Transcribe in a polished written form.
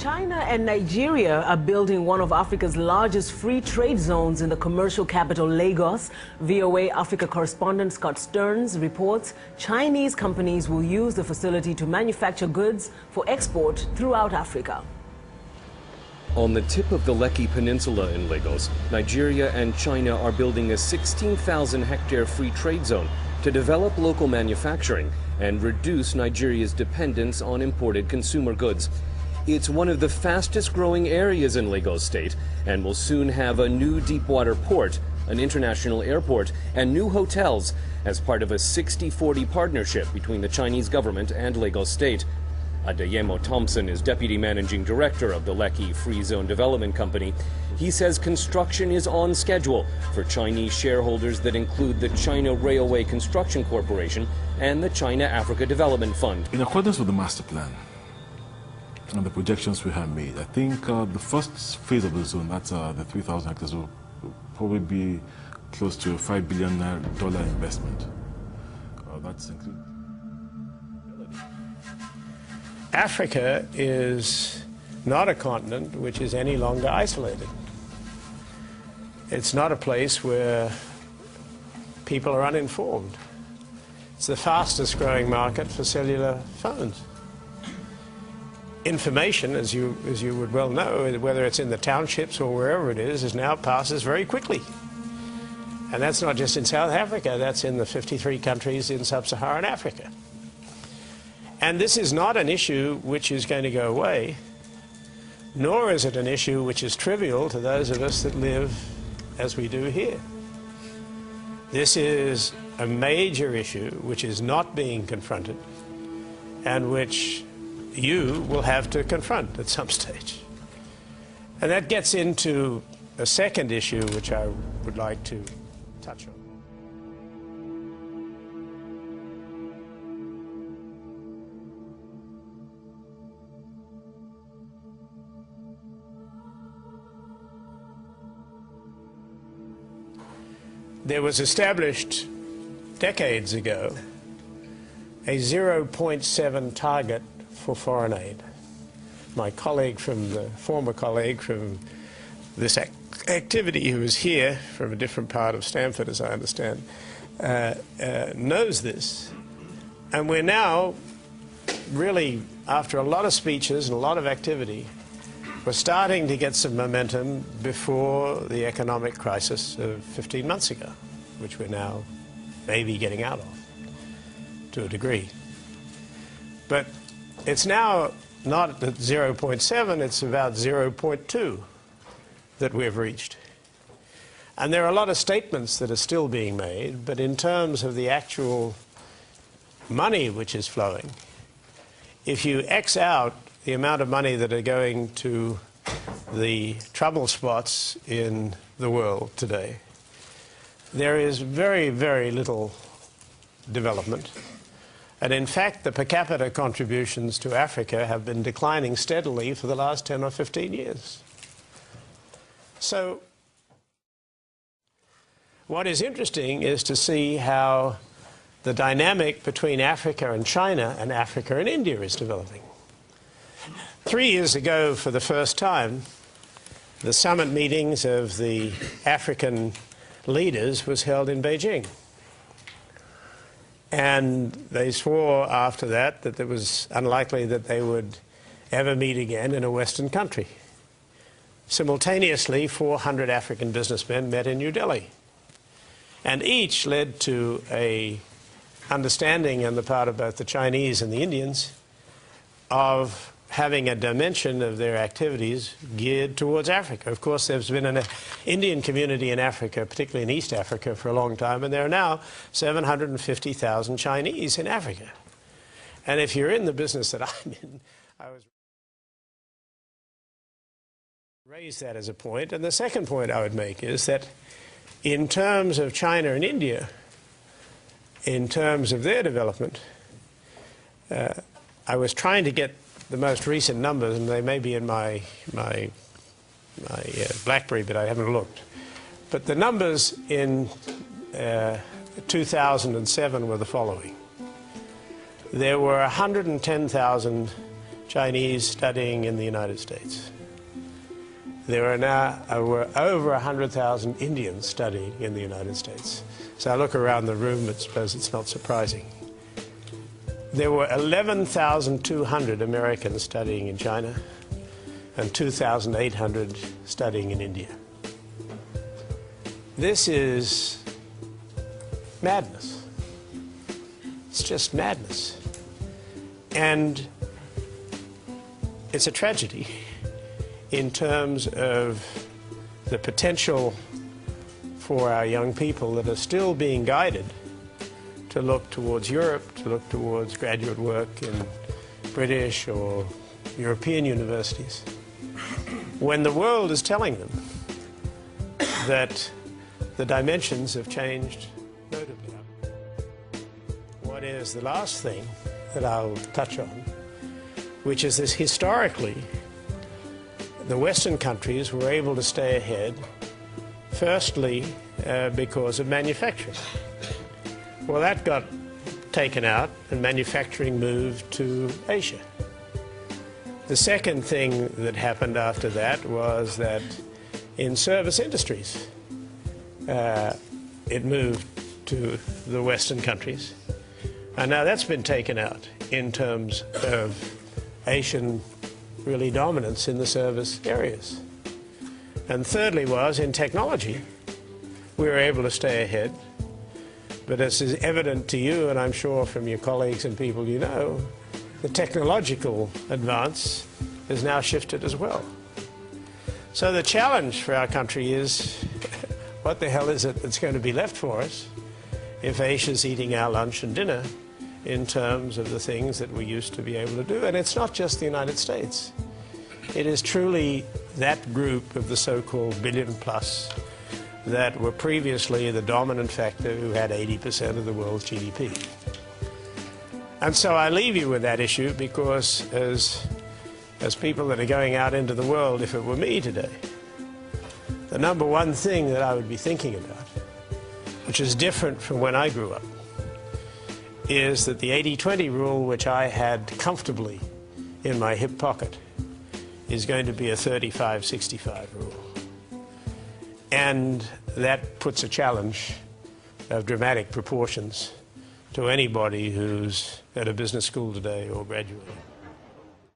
China and Nigeria are building one of Africa's largest free trade zones in the commercial capital, Lagos. VOA Africa correspondent Scott Stearns reports Chinese companies will use the facility to manufacture goods for export throughout Africa. On the tip of the Lekki Peninsula in Lagos, Nigeria and China are building a 16,000-hectare free trade zone to develop local manufacturing and reduce Nigeria's dependence on imported consumer goods. It's one of the fastest-growing areas in Lagos State and will soon have a new deepwater port, an international airport, and new hotels as part of a 60-40 partnership between the Chinese government and Lagos State. Adeyemo Thompson is Deputy Managing Director of the Lekki Free Zone Development Company. He says construction is on schedule for Chinese shareholders that include the China Railway Construction Corporation and the China Africa Development Fund. In accordance with the master plan and the projections we have made, I think the first phase of the zone, that's the 3,000 hectares, will probably be close to a $5 billion investment. That's included. Africa is not a continent which is any longer isolated. It's not a place where people are uninformed. It's the fastest growing market for cellular phones. Information, as you would well know, whether it's in the townships or wherever it is now passes very quickly. And that's not just in South Africa, that's in the 53 countries in sub-Saharan Africa. And this is not an issue which is going to go away, nor is it an issue which is trivial to those of us that live as we do here. This is a major issue which is not being confronted and which you will have to confront at some stage. And that gets into a second issue which I would like to touch on. There was established decades ago a 0.7 target for foreign aid. My colleague former colleague from this activity who is here from a different part of Stanford, as I understand, knows this. And we're now really, after a lot of speeches and a lot of activity, we're starting to get some momentum before the economic crisis of 15 months ago, which we're now maybe getting out of to a degree. But it's now not at 0.7, it's about 0.2 that we've reached. And there are a lot of statements that are still being made, but in terms of the actual money which is flowing, if you X out the amount of money that are going to the trouble spots in the world today, there is very, very little development. And in fact, the per capita contributions to Africa have been declining steadily for the last 10 or 15 years. So what is interesting is to see how the dynamic between Africa and China and Africa and India is developing. 3 years ago, for the first time, the summit meetings of the African leaders was held in Beijing. And they swore after that that it was unlikely that they would ever meet again in a Western country. Simultaneously, 400 African businessmen met in New Delhi. And each led to an understanding on the part of both the Chinese and the Indians of having a dimension of their activities geared towards Africa. Of course, there's been an Indian community in Africa, particularly in East Africa, for a long time, and there are now 750,000 Chinese in Africa. And if you're in the business that I'm in, I was raise that as a point. And the second point I would make is that in terms of China and India, in terms of their development, I was trying to get the most recent numbers, and they may be in my BlackBerry, but I haven't looked. But the numbers in 2007 were the following. There were 110,000 Chinese studying in the United States. There are now over 100,000 Indians studying in the United States. So I look around the room, I suppose it's not surprising. There were 11,200 Americans studying in China and 2,800 studying in India. This is madness. It's just madness. And it's a tragedy in terms of the potential for our young people that are still being guided to look towards Europe, to look towards graduate work in British or European universities, when the world is telling them that the dimensions have changed notably. What is the last thing that I'll touch on, which is this: historically, the Western countries were able to stay ahead, firstly, because of manufacturing. Well, that got taken out and manufacturing moved to Asia. The second thing that happened after that was that in service industries, it moved to the Western countries. And now that's been taken out in terms of Asian really dominance in the service areas. And thirdly was in technology, we were able to stay ahead. But as is evident to you, and I'm sure from your colleagues and people you know, the technological advance has now shifted as well. So the challenge for our country is, what the hell is it that's going to be left for us if Asia's eating our lunch and dinner in terms of the things that we used to be able to do? And it's not just the United States. It is truly that group of the so-called billion-plus that were previously the dominant factor who had 80% of the world's GDP. And so I leave you with that issue because as people that are going out into the world, if it were me today, the number one thing that I would be thinking about, which is different from when I grew up, is that the 80-20 rule, which I had comfortably in my hip pocket, is going to be a 35-65 rule. And that puts a challenge of dramatic proportions to anybody who's at a business school today or graduating.